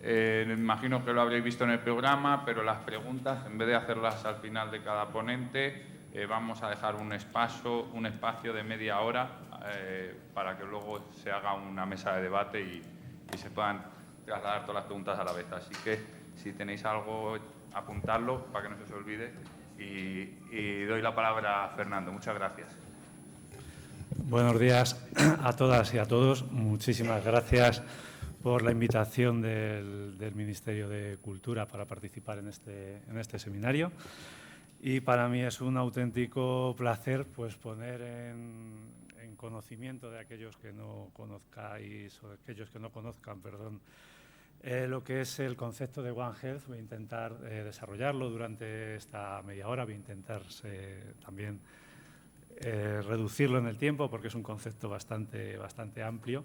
Me imagino que lo habréis visto en el programa, pero las preguntas, en vez de hacerlas al final de cada ponente, vamos a dejar un espacio de media hora para que luego se haga una mesa de debate y se puedan trasladar todas las preguntas a la vez. Así que si tenéis algo, apuntadlo para que no se os olvide. Y doy la palabra a Fernando. Muchas gracias. Buenos días a todas y a todos. Muchísimas gracias por la invitación del Ministerio de Cultura para participar en este seminario. Y para mí es un auténtico placer pues, poner en conocimiento de aquellos que no conozcáis o de aquellos que no conozcan, lo que es el concepto de One Health. Voy a intentar desarrollarlo durante esta media hora. Voy a intentar también reducirlo en el tiempo porque es un concepto bastante amplio.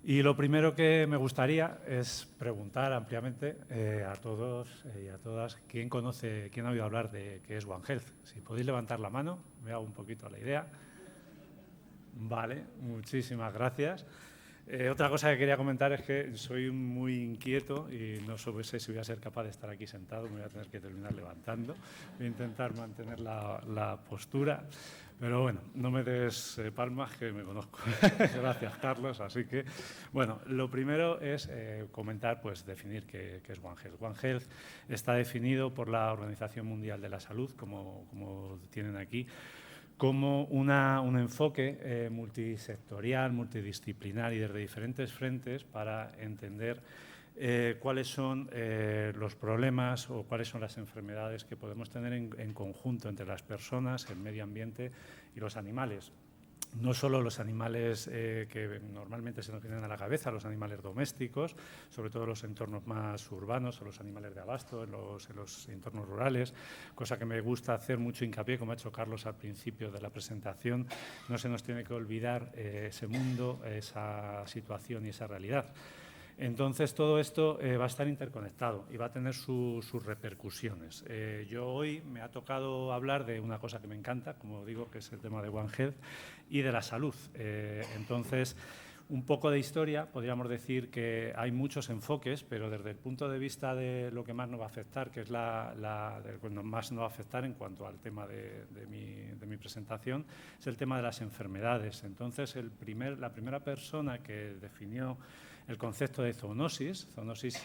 Y lo primero que me gustaría es preguntar ampliamente a todos y a todas quién ha oído hablar de qué es One Health. Si podéis levantar la mano, me hago un poquito la idea. Vale, muchísimas gracias. Otra cosa que quería comentar es que soy muy inquieto y no sé si voy a ser capaz de estar aquí sentado, me voy a tener que terminar levantando. Voy a intentar mantener la postura, pero bueno, no me des palmas que me conozco. Gracias, Carlos. Así que, bueno, lo primero es comentar, pues definir qué es One Health. One Health está definido por la Organización Mundial de la Salud, como tienen aquí, como un enfoque multisectorial, multidisciplinar y desde diferentes frentes para entender cuáles son los problemas o cuáles son las enfermedades que podemos tener en conjunto entre las personas, el medio ambiente y los animales. No solo los animales que normalmente se nos vienen a la cabeza, los animales domésticos, sobre todo en los entornos más urbanos o los animales de abasto, en los entornos rurales, cosa que me gusta hacer mucho hincapié, como ha hecho Carlos al principio de la presentación. No se nos tiene que olvidar ese mundo, esa situación y esa realidad. Entonces, todo esto va a estar interconectado y va a tener sus repercusiones. Yo hoy me ha tocado hablar de una cosa que me encanta, como digo, que es el tema de One Health y de la salud. Entonces, un poco de historia, podríamos decir que hay muchos enfoques, pero desde el punto de vista de lo que más nos va a afectar, que es más nos va a afectar en cuanto al tema de mi presentación, es el tema de las enfermedades. Entonces, la primera persona que definió el concepto de zoonosis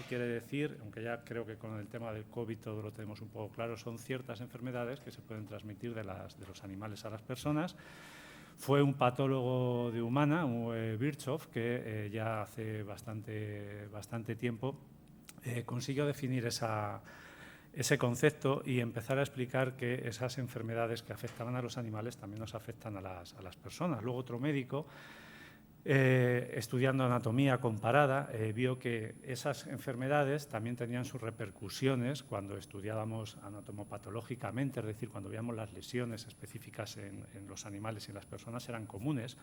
quiere decir, aunque ya creo que con el tema del COVID todo lo tenemos un poco claro, son ciertas enfermedades que se pueden transmitir de los animales a las personas. Fue un patólogo de humana, Virchow, que ya hace bastante tiempo consiguió definir ese concepto y empezar a explicar que esas enfermedades que afectaban a los animales también nos afectan a las personas. Luego otro médico, estudiando anatomía comparada, vio que esas enfermedades también tenían sus repercusiones cuando estudiábamos anatomopatológicamente, es decir, cuando veíamos las lesiones específicas en los animales y en las personas eran comunes.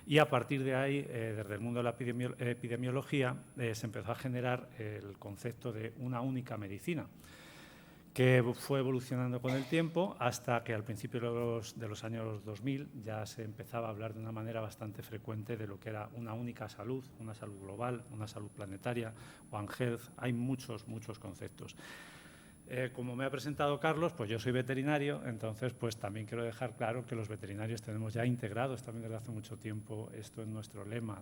Y a partir de ahí, desde el mundo de la epidemiología, se empezó a generar el concepto de una única medicina, que fue evolucionando con el tiempo hasta que al principio de los años 2000 ya se empezaba a hablar de una manera bastante frecuente de lo que era una única salud, una salud global, una salud planetaria, One Health. Hay muchos conceptos. Como me ha presentado Carlos, pues yo soy veterinario, entonces pues también quiero dejar claro que los veterinarios tenemos ya integrados también desde hace mucho tiempo esto en nuestro lema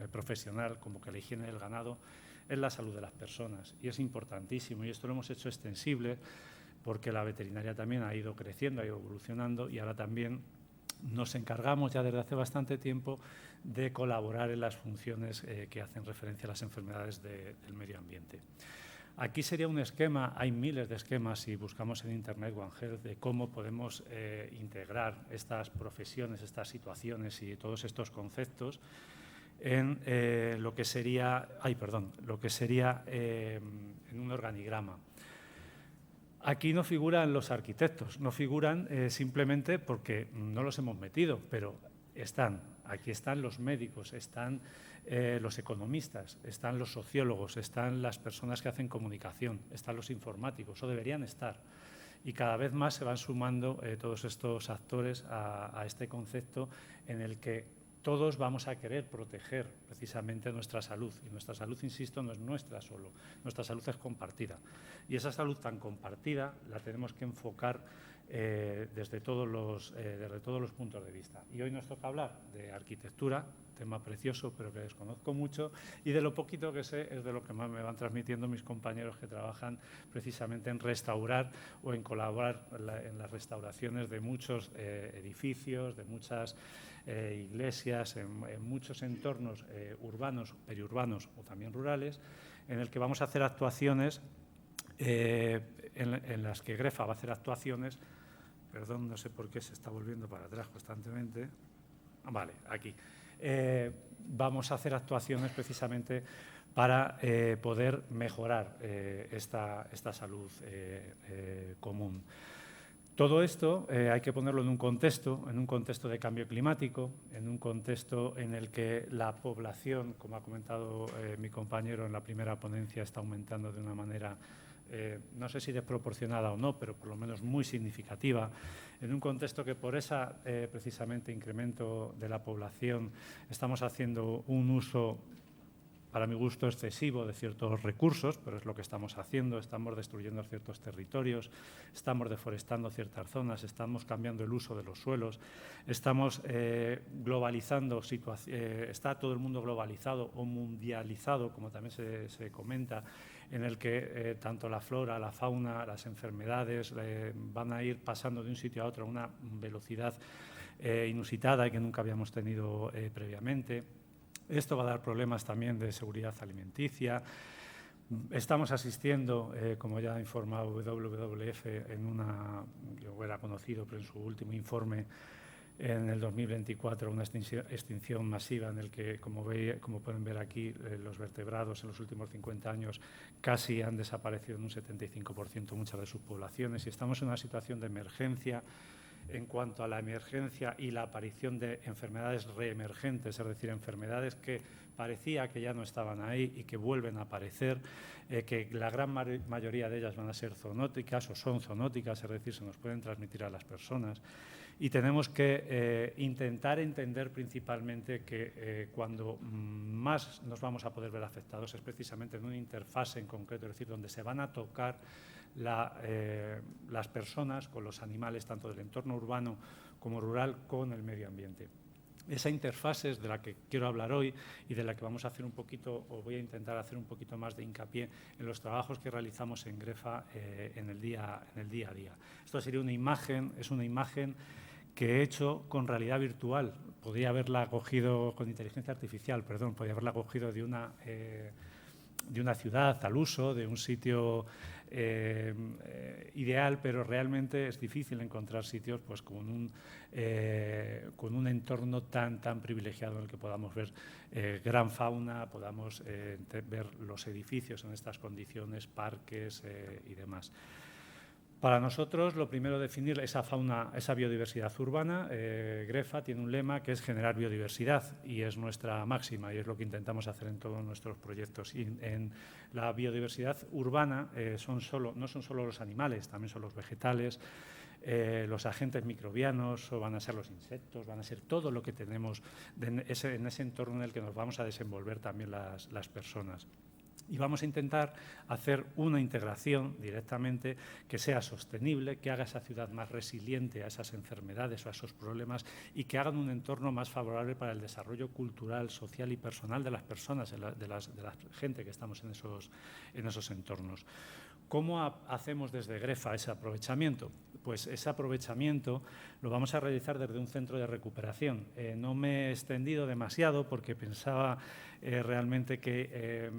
profesional, como que la higiene del ganado es la salud de las personas y es importantísimo, y esto lo hemos hecho extensible porque la veterinaria también ha ido creciendo, ha ido evolucionando, y ahora también nos encargamos ya desde hace bastante tiempo de colaborar en las funciones que hacen referencia a las enfermedades del medio ambiente. Aquí sería un esquema, hay miles de esquemas si buscamos en Internet One Health, de cómo podemos integrar estas profesiones, estas situaciones y todos estos conceptos en lo que sería en un organigrama. Aquí no figuran los arquitectos, no figuran simplemente porque no los hemos metido, pero aquí están los médicos, están los economistas, están los sociólogos, están las personas que hacen comunicación, están los informáticos, o deberían estar. Y cada vez más se van sumando todos estos actores a este concepto en el que todos vamos a querer proteger precisamente nuestra salud. Y nuestra salud, insisto, no es nuestra solo, nuestra salud es compartida. Y esa salud tan compartida la tenemos que enfocar desde todos los puntos de vista. Y hoy nos toca hablar de arquitectura, tema precioso, pero que desconozco mucho, y de lo poquito que sé es de lo que más me van transmitiendo mis compañeros que trabajan precisamente en restaurar o en colaborar en las restauraciones de muchos edificios, de muchas iglesias, en muchos entornos urbanos, periurbanos o también rurales, en el que vamos a hacer actuaciones, en las que Grefa va a hacer actuaciones. Perdón, no sé por qué se está volviendo para atrás constantemente. Vale, aquí. Vamos a hacer actuaciones precisamente para poder mejorar esta salud común. Todo esto hay que ponerlo en un contexto de cambio climático, en un contexto en el que la población, como ha comentado mi compañero en la primera ponencia, está aumentando de una manera no sé si desproporcionada o no, pero por lo menos muy significativa, en un contexto que por ese precisamente incremento de la población estamos haciendo un uso, para mi gusto, excesivo de ciertos recursos, pero es lo que estamos haciendo, estamos destruyendo ciertos territorios, estamos deforestando ciertas zonas, estamos cambiando el uso de los suelos, estamos globalizando, está todo el mundo globalizado o mundializado, como también se comenta, en el que tanto la flora, la fauna, las enfermedades van a ir pasando de un sitio a otro a una velocidad inusitada y que nunca habíamos tenido previamente. Esto va a dar problemas también de seguridad alimenticia. Estamos asistiendo, como ya ha informado WWF, yo era conocido, pero en su último informe, en el 2024, una extinción masiva en el que, como pueden ver aquí, los vertebrados en los últimos 50 años casi han desaparecido en un 75% muchas de sus poblaciones, y estamos en una situación de emergencia en cuanto a la emergencia y la aparición de enfermedades reemergentes, es decir, enfermedades que parecía que ya no estaban ahí y que vuelven a aparecer, que la gran mayoría de ellas van a ser zoonóticas o son zoonóticas, es decir, se nos pueden transmitir a las personas. Y tenemos que intentar entender principalmente que cuando más nos vamos a poder ver afectados es precisamente en una interfase en concreto, es decir, donde se van a tocar las personas con los animales, tanto del entorno urbano como rural, con el medio ambiente. Esa interfase es de la que quiero hablar hoy y de la que vamos a hacer un poquito, o voy a intentar hacer un poquito más de hincapié en los trabajos que realizamos en Grefa en el día a día. Esto sería una imagen, es una imagen que he hecho con realidad virtual. Podría haberla cogido con inteligencia artificial, perdón, podría haberla cogido de una ciudad al uso, de un sitio ideal, pero realmente es difícil encontrar sitios pues, con un entorno tan privilegiado en el que podamos ver gran fauna, podamos ver los edificios en estas condiciones, parques y demás. Para nosotros, lo primero, definir esa fauna, esa biodiversidad urbana. Grefa tiene un lema que es generar biodiversidad y es nuestra máxima y es lo que intentamos hacer en todos nuestros proyectos. Y en la biodiversidad urbana no son solo los animales, también son los vegetales, los agentes microbianos, o van a ser los insectos, van a ser todo lo que tenemos en ese entorno en el que nos vamos a desenvolver también las personas. Y vamos a intentar hacer una integración directamente que sea sostenible, que haga esa ciudad más resiliente a esas enfermedades o a esos problemas y que hagan un entorno más favorable para el desarrollo cultural, social y personal de las personas, de la gente que estamos en esos entornos. ¿Cómo hacemos desde Grefa ese aprovechamiento? Pues ese aprovechamiento lo vamos a realizar desde un centro de recuperación. No me he extendido demasiado porque pensaba realmente que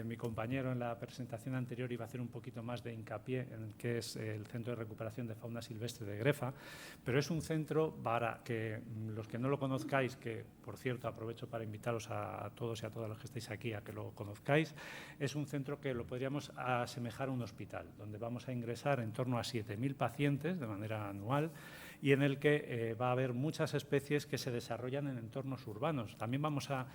mi compañero en la presentación anterior iba a hacer un poquito más de hincapié en el que es el Centro de Recuperación de Fauna Silvestre de Grefa, pero es un centro para que los que no lo conozcáis, que por cierto aprovecho para invitaros a todos y a todas los que estéis aquí a que lo conozcáis, es un centro que lo podríamos asemejar a un hospital, donde vamos a ingresar en torno a 7.000 pacientes de manera anual y en el que va a haber muchas especies que se desarrollan en entornos urbanos. También vamos a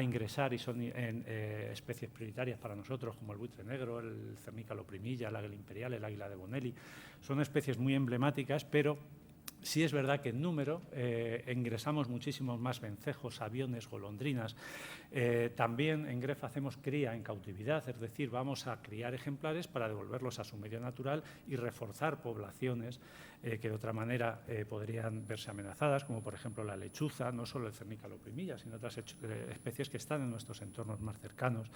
ingresar, y son especies prioritarias para nosotros, como el buitre negro, el cernícalo primilla, el águila imperial, el águila de Bonelli. Son especies muy emblemáticas, pero Sí es verdad que en número ingresamos muchísimos más vencejos, aviones, golondrinas. También en Grefa hacemos cría en cautividad, es decir, vamos a criar ejemplares para devolverlos a su medio natural y reforzar poblaciones que de otra manera podrían verse amenazadas, como por ejemplo la lechuza, no solo el Cernica loprimilla, sino otras especies que están en nuestros entornos más cercanos.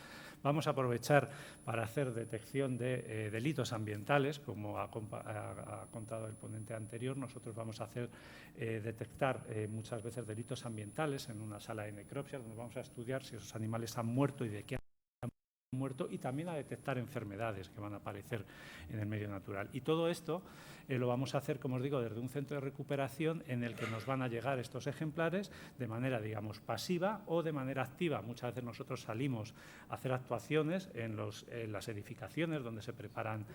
Vamos a aprovechar para hacer detección de delitos ambientales, como ha contado el ponente anterior. Nosotros vamos a hacer detectar muchas veces delitos ambientales en una sala de necropsia, donde vamos a estudiar si esos animales han muerto y de qué han muerto, y también a detectar enfermedades que van a aparecer en el medio natural. Y todo esto lo vamos a hacer, como os digo, desde un centro de recuperación en el que nos van a llegar estos ejemplares de manera, digamos, pasiva o de manera activa. Muchas veces nosotros salimos a hacer actuaciones en las edificaciones donde se preparan,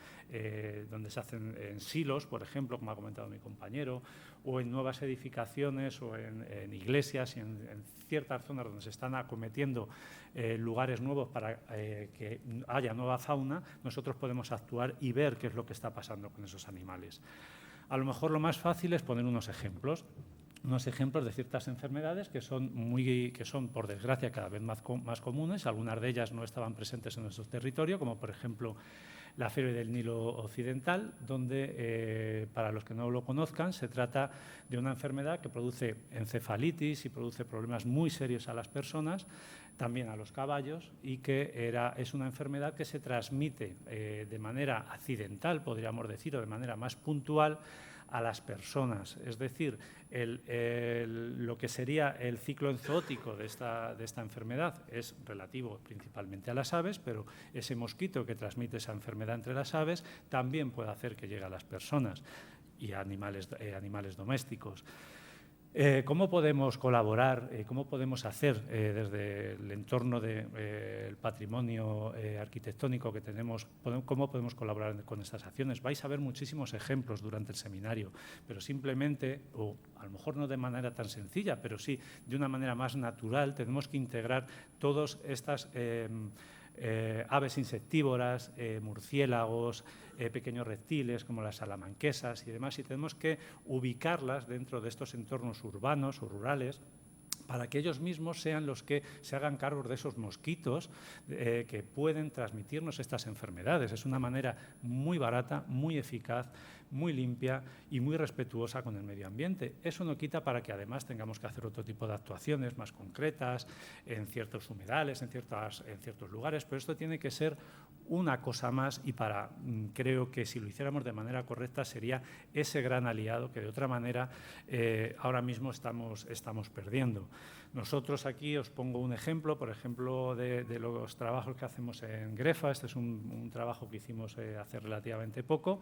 donde se hacen en silos, por ejemplo, como ha comentado mi compañero, o en nuevas edificaciones o en iglesias y en ciertas zonas donde se están acometiendo lugares nuevos para que haya nueva fauna. Nosotros podemos actuar y ver qué es lo que está pasando con esos animales. A lo mejor lo más fácil es poner unos ejemplos de ciertas enfermedades que son, por desgracia, cada vez más comunes. Algunas de ellas no estaban presentes en nuestro territorio, como por ejemplo la fiebre del Nilo occidental, donde, para los que no lo conozcan, se trata de una enfermedad que produce encefalitis y produce problemas muy serios a las personas, también a los caballos, y que es una enfermedad que se transmite de manera accidental, podríamos decir, o de manera más puntual a las personas. Es decir, lo que sería el ciclo enzootico de esta enfermedad es relativo principalmente a las aves, pero ese mosquito que transmite esa enfermedad entre las aves también puede hacer que llegue a las personas y a animales domésticos. ¿Cómo podemos colaborar? ¿Cómo podemos hacer desde el entorno del patrimonio arquitectónico que tenemos? ¿Cómo podemos colaborar con estas acciones? Vais a ver muchísimos ejemplos durante el seminario, pero simplemente, o a lo mejor no de manera tan sencilla, pero sí de una manera más natural, tenemos que integrar todas estas aves insectívoras, murciélagos, pequeños reptiles como las salamanquesas y demás, y tenemos que ubicarlas dentro de estos entornos urbanos o rurales para que ellos mismos sean los que se hagan cargo de esos mosquitos que pueden transmitirnos estas enfermedades. Es una manera muy barata, muy eficaz, muy limpia y muy respetuosa con el medio ambiente. Eso no quita para que además tengamos que hacer otro tipo de actuaciones más concretas en ciertos humedales, en ciertos lugares, pero esto tiene que ser una cosa más y creo que si lo hiciéramos de manera correcta sería ese gran aliado que de otra manera ahora mismo estamos perdiendo. Nosotros aquí os pongo un ejemplo, por ejemplo, de los trabajos que hacemos en Grefa. Este es un trabajo que hicimos hace relativamente poco.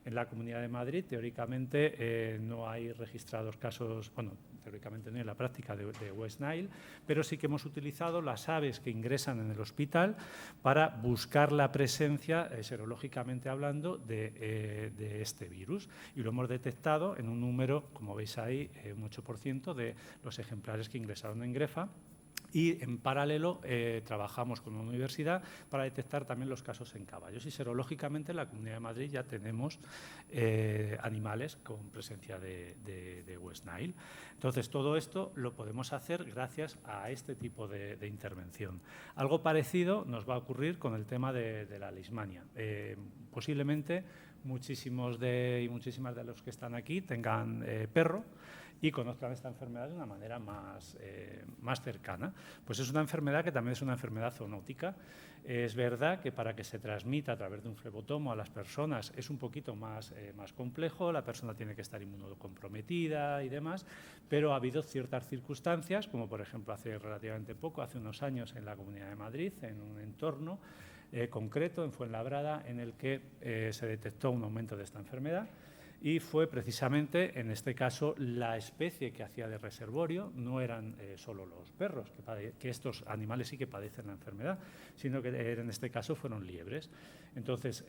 En la Comunidad de Madrid, teóricamente, no hay registrados casos, bueno, teóricamente no en la práctica de West Nile, pero sí que hemos utilizado las aves que ingresan en el hospital para buscar la presencia, serológicamente hablando, de este virus. Y lo hemos detectado en un número, como veis ahí, un 8% de los ejemplares que ingresaron en Grefa. Y en paralelo trabajamos con una universidad para detectar también los casos en caballos. Y serológicamente en la Comunidad de Madrid ya tenemos animales con presencia de West Nile. Entonces, todo esto lo podemos hacer gracias a este tipo de intervención. Algo parecido nos va a ocurrir con el tema de la leishmania. Posiblemente muchísimas de los que están aquí tengan perro y conozcan esta enfermedad de una manera más cercana. Pues es una enfermedad que también es una enfermedad zoonótica. Es verdad que para que se transmita a través de un flebotomo a las personas es un poquito más complejo, la persona tiene que estar inmunocomprometida y demás, pero ha habido ciertas circunstancias, como por ejemplo hace relativamente poco, hace unos años en la Comunidad de Madrid, en un entorno concreto, en Fuenlabrada, en el que se detectó un aumento de esta enfermedad. Y fue precisamente, en este caso, la especie que hacía de reservorio no eran solo los perros, que estos animales sí que padecen la enfermedad, sino que en este caso fueron liebres. Entonces,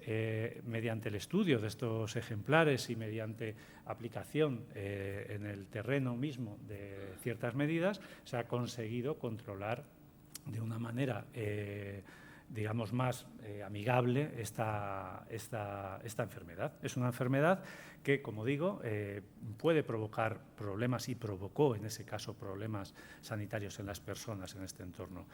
mediante el estudio de estos ejemplares y mediante aplicación en el terreno mismo de ciertas medidas, se ha conseguido controlar de una manera digamos, más amigable esta enfermedad. Es una enfermedad que, como digo, puede provocar problemas y provocó, en ese caso, problemas sanitarios en las personas en este entorno.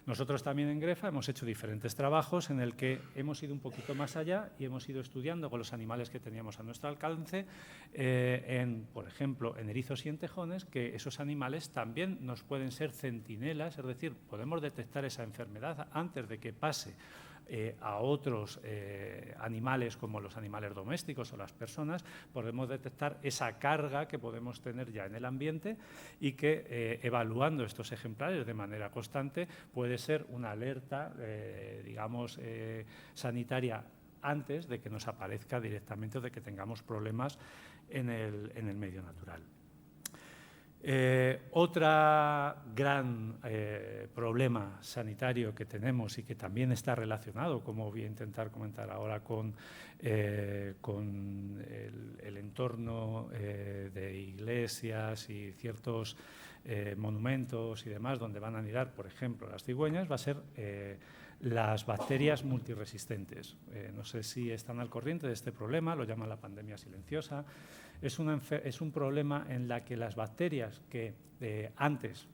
Nosotros también en Grefa hemos hecho diferentes trabajos en el que hemos ido un poquito más allá y hemos ido estudiando con los animales que teníamos a nuestro alcance, por ejemplo, en erizos y en tejones, que esos animales también nos pueden ser centinelas, es decir, podemos detectar esa enfermedad antes de que pase a otros animales como los animales domésticos o las personas, podemos detectar esa carga que podemos tener ya en el ambiente y que evaluando estos ejemplares de manera constante puede ser una alerta, digamos, sanitaria antes de que nos aparezca directamente o de que tengamos problemas en el medio natural. Otro gran problema sanitario que tenemos y que también está relacionado, como voy a intentar comentar ahora, con el entorno de iglesias y ciertos monumentos y demás, donde van a anidar, por ejemplo, las cigüeñas, va a ser las bacterias multiresistentes. No sé si están al corriente de este problema, lo llaman la pandemia silenciosa. Es un problema en la que las bacterias que antes,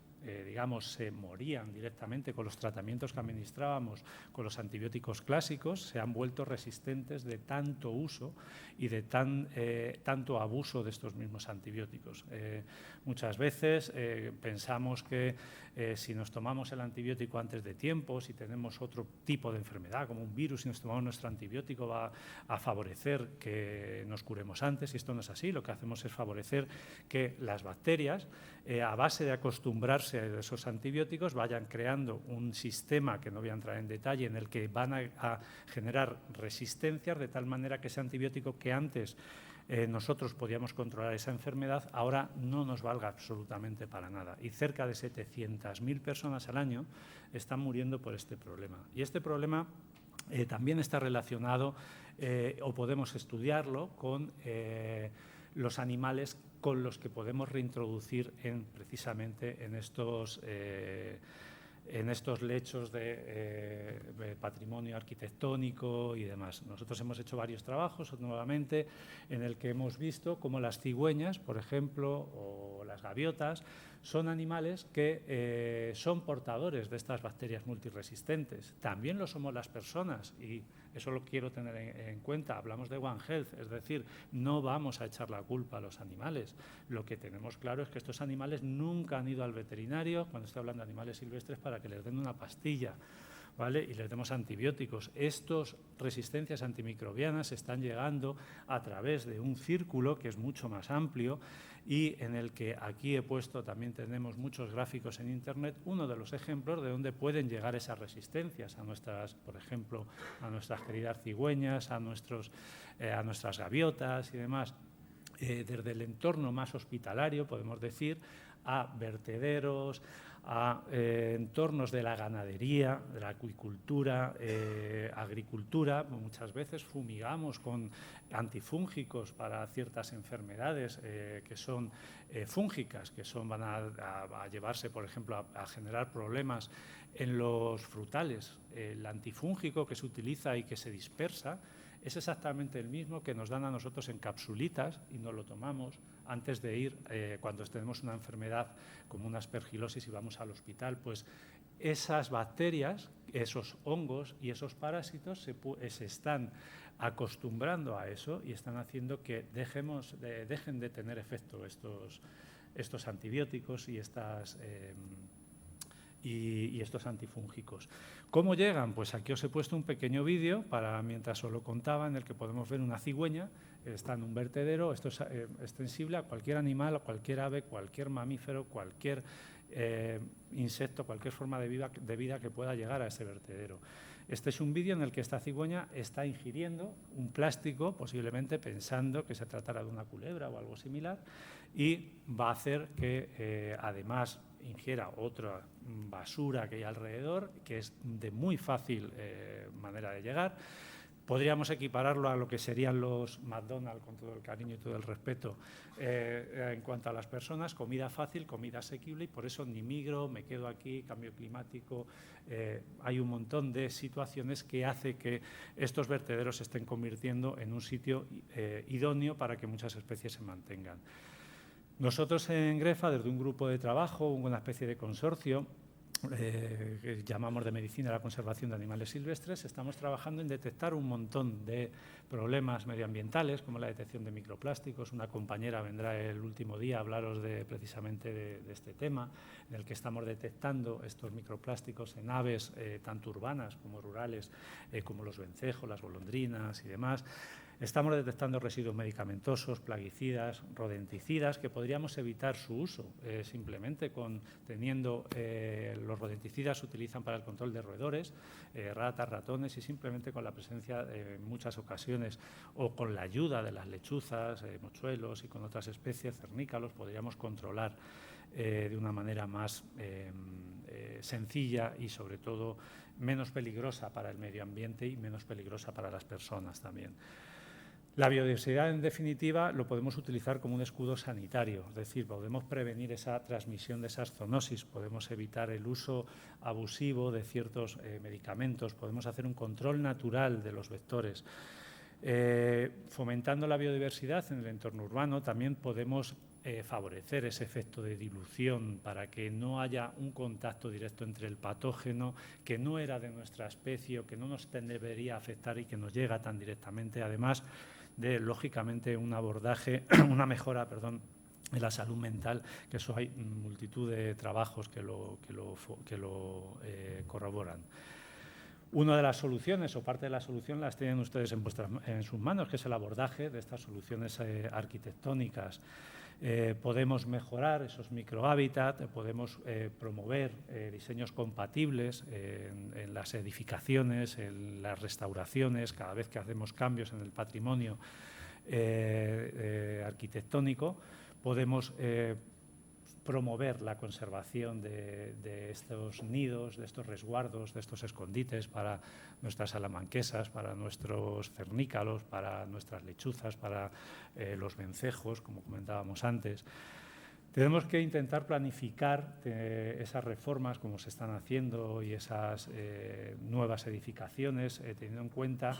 digamos, se morían directamente con los tratamientos que administrábamos con los antibióticos clásicos, se han vuelto resistentes de tanto uso y de tanto abuso de estos mismos antibióticos. Muchas veces pensamos que si nos tomamos el antibiótico antes de tiempo, si tenemos otro tipo de enfermedad, como un virus, si nos tomamos nuestro antibiótico va a favorecer que nos curemos antes, y esto no es así. Lo que hacemos es favorecer que las bacterias, a base de acostumbrarse a esos antibióticos, vayan creando un sistema, que no voy a entrar en detalle, en el que van a generar resistencias, de tal manera que ese antibiótico que antes nosotros podíamos controlar esa enfermedad, ahora no nos valga absolutamente para nada. Y cerca de 700.000 personas al año están muriendo por este problema. Y este problema también está relacionado, o podemos estudiarlo, con los animales con los que podemos reintroducir precisamente en estos lechos de patrimonio arquitectónico y demás. Nosotros hemos hecho varios trabajos nuevamente en el que hemos visto cómo las cigüeñas, por ejemplo, o las gaviotas, son animales que son portadores de estas bacterias multiresistentes. También lo somos las personas, y eso lo quiero tener en cuenta. Hablamos de One Health, es decir, no vamos a echar la culpa a los animales. Lo que tenemos claro es que estos animales nunca han ido al veterinario, cuando estoy hablando de animales silvestres, para que les den una pastilla, ¿vale? Y les demos antibióticos. Estas resistencias antimicrobianas están llegando a través de un círculo que es mucho más amplio y en el que aquí he puesto, también tenemos muchos gráficos en Internet, uno de los ejemplos de dónde pueden llegar esas resistencias a nuestras, por ejemplo, a nuestras queridas cigüeñas, a nuestras gaviotas y demás, desde el entorno más hospitalario, podemos decir, a vertederos, a entornos de la ganadería, de la acuicultura, agricultura. Muchas veces fumigamos con antifúngicos para ciertas enfermedades que son fúngicas, que van a llevarse, por ejemplo, a generar problemas en los frutales. El antifúngico que se utiliza y que se dispersa es exactamente el mismo que nos dan a nosotros en capsulitas y nos lo tomamos antes de ir, cuando tenemos una enfermedad como una aspergilosis y vamos al hospital. Pues esas bacterias, esos hongos y esos parásitos se están acostumbrando a eso y están haciendo que dejen de tener efecto estos antibióticos y estos antifúngicos. ¿Cómo llegan? Pues aquí os he puesto un pequeño vídeo mientras os lo contaba, en el que podemos ver una cigüeña, está en un vertedero. Esto es extensible a cualquier animal, a cualquier ave, cualquier mamífero, cualquier insecto, cualquier forma de vida que pueda llegar a ese vertedero. Este es un vídeo en el que esta cigüeña está ingiriendo un plástico, posiblemente pensando que se tratará de una culebra o algo similar, y va a hacer que además ingiera otra basura que hay alrededor, que es de muy fácil manera de llegar. Podríamos equipararlo a lo que serían los McDonald's, con todo el cariño y todo el respeto, en cuanto a las personas, comida fácil, comida asequible, y por eso ni migro, me quedo aquí, cambio climático. Hay un montón de situaciones que hace que estos vertederos se estén convirtiendo en un sitio idóneo para que muchas especies se mantengan. Nosotros en GREFA, desde un grupo de trabajo, una especie de consorcio, que llamamos de medicina a la conservación de animales silvestres, estamos trabajando en detectar un montón de problemas medioambientales, como la detección de microplásticos. Una compañera vendrá el último día a hablaros precisamente de este tema, en el que estamos detectando estos microplásticos en aves, tanto urbanas como rurales, como los vencejos, las golondrinas y demás. Estamos detectando residuos medicamentosos, plaguicidas, rodenticidas, que podríamos evitar su uso simplemente teniendo los rodenticidas se utilizan para el control de roedores, ratas, ratones, y simplemente con la presencia en muchas ocasiones o con la ayuda de las lechuzas, mochuelos y con otras especies, cernícalos, podríamos controlar de una manera más sencilla y sobre todo menos peligrosa para el medio ambiente y menos peligrosa para las personas también. La biodiversidad, en definitiva, lo podemos utilizar como un escudo sanitario, es decir, podemos prevenir esa transmisión de esas zoonosis, podemos evitar el uso abusivo de ciertos medicamentos, podemos hacer un control natural de los vectores. Fomentando la biodiversidad en el entorno urbano, también podemos favorecer ese efecto de dilución para que no haya un contacto directo entre el patógeno que no era de nuestra especie o que no nos debería afectar y que nos llega tan directamente, además de, lógicamente, un abordaje, una mejora, perdón, de la salud mental, que eso hay multitud de trabajos que lo corroboran. Una de las soluciones o parte de la solución las tienen ustedes en sus manos, que es el abordaje de estas soluciones arquitectónicas. Podemos mejorar esos microhábitats, podemos promover diseños compatibles en las edificaciones, en las restauraciones, cada vez que hacemos cambios en el patrimonio arquitectónico, podemos promover la conservación de estos nidos, de estos resguardos, de estos escondites para nuestras salamanquesas, para nuestros cernícalos, para nuestras lechuzas, para los vencejos, como comentábamos antes. Tenemos que intentar planificar esas reformas como se están haciendo y esas nuevas edificaciones, teniendo en cuenta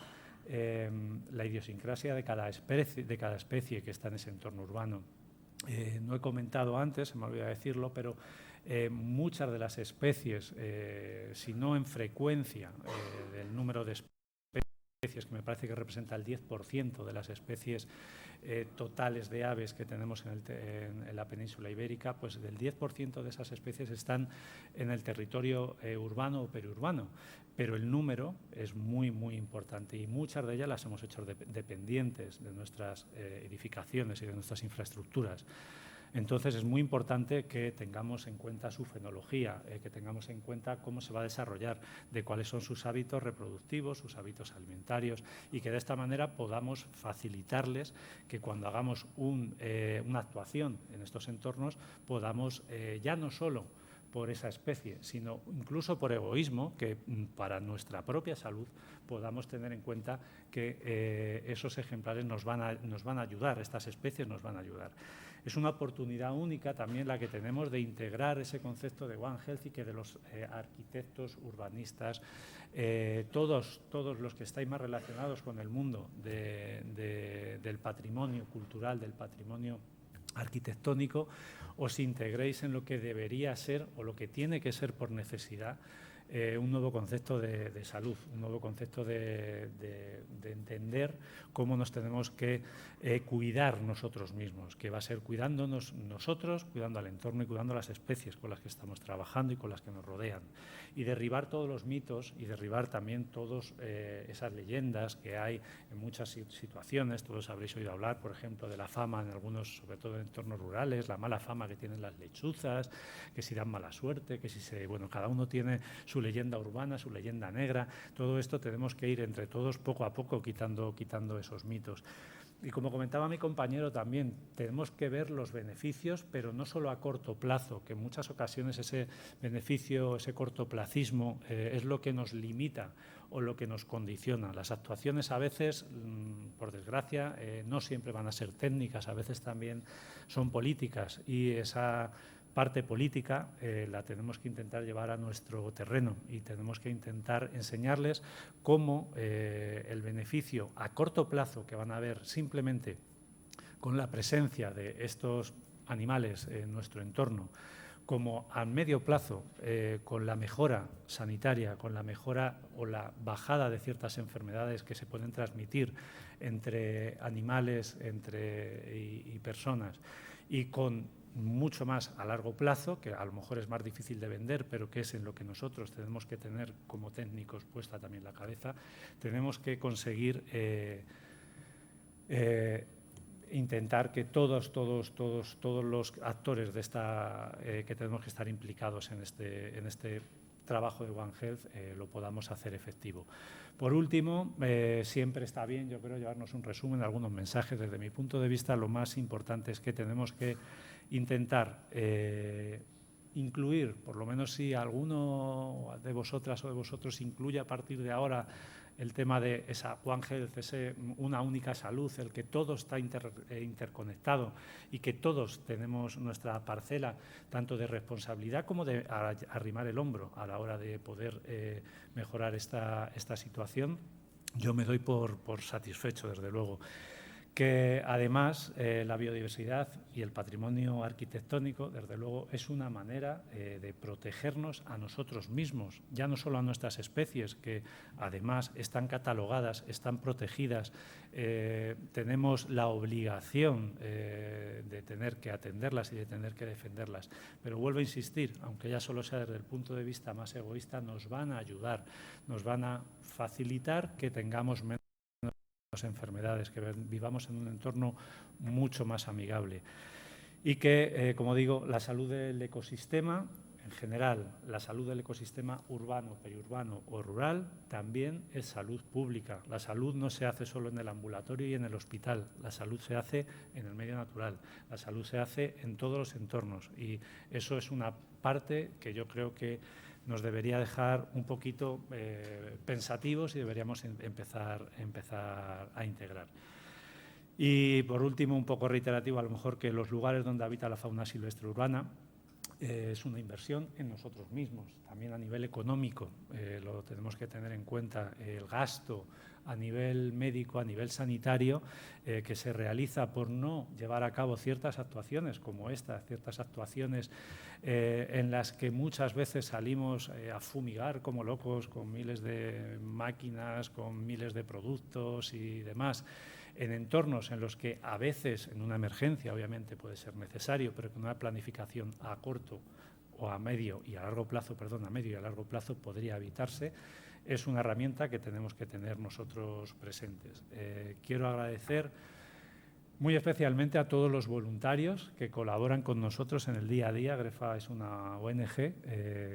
la idiosincrasia de cada especie que está en ese entorno urbano. No he comentado antes, se me olvidó decirlo, pero muchas de las especies, si no en frecuencia del número de especies, que me parece que representa el 10% de las especies totales de aves que tenemos en la península ibérica, pues del 10% de esas especies están en el territorio urbano o periurbano, pero el número es muy, muy importante y muchas de ellas las hemos hecho dependientes de nuestras edificaciones y de nuestras infraestructuras. Entonces, es muy importante que tengamos en cuenta su fenología, que tengamos en cuenta cómo se va a desarrollar, de cuáles son sus hábitos reproductivos, sus hábitos alimentarios, y que de esta manera podamos facilitarles que cuando hagamos una actuación en estos entornos podamos ya no solo por esa especie, sino incluso por egoísmo, que para nuestra propia salud podamos tener en cuenta que esos ejemplares nos van a ayudar, estas especies nos van a ayudar. Es una oportunidad única también la que tenemos de integrar ese concepto de One Health y que de los arquitectos, urbanistas, todos los que estáis más relacionados con el mundo del patrimonio cultural, del patrimonio arquitectónico, os integréis en lo que debería ser o lo que tiene que ser por necesidad un nuevo concepto de salud, un nuevo concepto de entender cómo nos tenemos que cuidar nosotros mismos, que va a ser cuidándonos nosotros, cuidando al entorno y cuidando a las especies con las que estamos trabajando y con las que nos rodean. Y derribar todos los mitos y derribar también todas esas leyendas que hay en muchas situaciones. Todos habréis oído hablar, por ejemplo, de la fama en algunos, sobre todo en entornos rurales, la mala fama que tienen las lechuzas, que si dan mala suerte, que si bueno, cada uno tiene su leyenda urbana, su leyenda negra. Todo esto tenemos que ir entre todos poco a poco quitando esos mitos. Y como comentaba mi compañero también, tenemos que ver los beneficios, pero no solo a corto plazo, que en muchas ocasiones ese beneficio, ese cortoplacismo es lo que nos limita o lo que nos condiciona. Las actuaciones a veces, por desgracia, no siempre van a ser técnicas, a veces también son políticas, y esa parte política la tenemos que intentar llevar a nuestro terreno y tenemos que intentar enseñarles cómo el beneficio a corto plazo que van a haber simplemente con la presencia de estos animales en nuestro entorno, como a medio plazo con la mejora sanitaria, con la mejora o la bajada de ciertas enfermedades que se pueden transmitir entre animales y personas, y con mucho más a largo plazo, que a lo mejor es más difícil de vender, pero que es en lo que nosotros tenemos que tener como técnicos puesta también la cabeza, tenemos que conseguir intentar que todos los actores de que tenemos que estar implicados en este trabajo de One Health lo podamos hacer efectivo. Por último, siempre está bien, yo creo, llevarnos un resumen de algunos mensajes. Desde mi punto de vista, lo más importante es que tenemos que intentar incluir, por lo menos si alguno de vosotras o de vosotros incluye a partir de ahora el tema de esa One Health, una única salud, el que todo está interconectado y que todos tenemos nuestra parcela, tanto de responsabilidad como de arrimar el hombro a la hora de poder mejorar esta situación, yo me doy por satisfecho, desde luego. Que además la biodiversidad y el patrimonio arquitectónico, desde luego, es una manera de protegernos a nosotros mismos, ya no solo a nuestras especies, que además están catalogadas, están protegidas, tenemos la obligación de tener que atenderlas y de tener que defenderlas. Pero vuelvo a insistir, aunque ya solo sea desde el punto de vista más egoísta, nos van a ayudar, nos van a facilitar que tengamos menos enfermedades, que vivamos en un entorno mucho más amigable y que, como digo, la salud del ecosistema en general, la salud del ecosistema urbano, periurbano o rural también es salud pública. La salud no se hace solo en el ambulatorio y en el hospital, la salud se hace en el medio natural, la salud se hace en todos los entornos, y eso es una parte que yo creo que nos debería dejar un poquito pensativos y deberíamos empezar a integrar. Y por último, un poco reiterativo, a lo mejor, que los lugares donde habita la fauna silvestre urbana es una inversión en nosotros mismos, también a nivel económico, lo tenemos que tener en cuenta, el gasto a nivel médico, a nivel sanitario, que se realiza por no llevar a cabo ciertas actuaciones como esta, ciertas actuaciones en las que muchas veces salimos a fumigar como locos con miles de máquinas, con miles de productos y demás, en entornos en los que a veces, en una emergencia obviamente puede ser necesario, pero con una planificación a corto o a medio y a largo plazo, perdón, a medio y a largo plazo podría evitarse. Es una herramienta que tenemos que tener nosotros presentes. Quiero agradecer muy especialmente a todos los voluntarios que colaboran con nosotros en el día a día. GREFA es una ONG,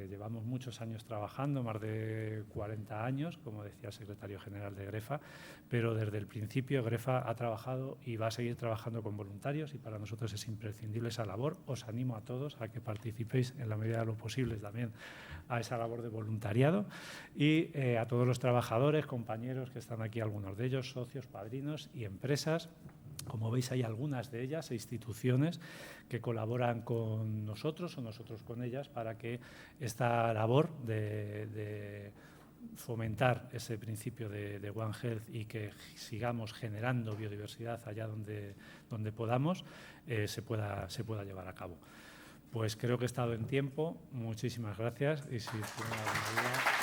llevamos muchos años trabajando, más de 40 años, como decía el secretario general de GREFA, pero desde el principio GREFA ha trabajado y va a seguir trabajando con voluntarios, y para nosotros es imprescindible esa labor. Os animo a todos a que participéis en la medida de lo posible también a esa labor de voluntariado, y a todos los trabajadores, compañeros que están aquí, algunos de ellos, socios, padrinos y empresas. Como veis, hay algunas de ellas, instituciones que colaboran con nosotros o nosotros con ellas para que esta labor de fomentar ese principio de One Health y que sigamos generando biodiversidad allá donde podamos, se pueda llevar a cabo. Pues creo que he estado en tiempo. Muchísimas gracias. Y si tienen alguna duda...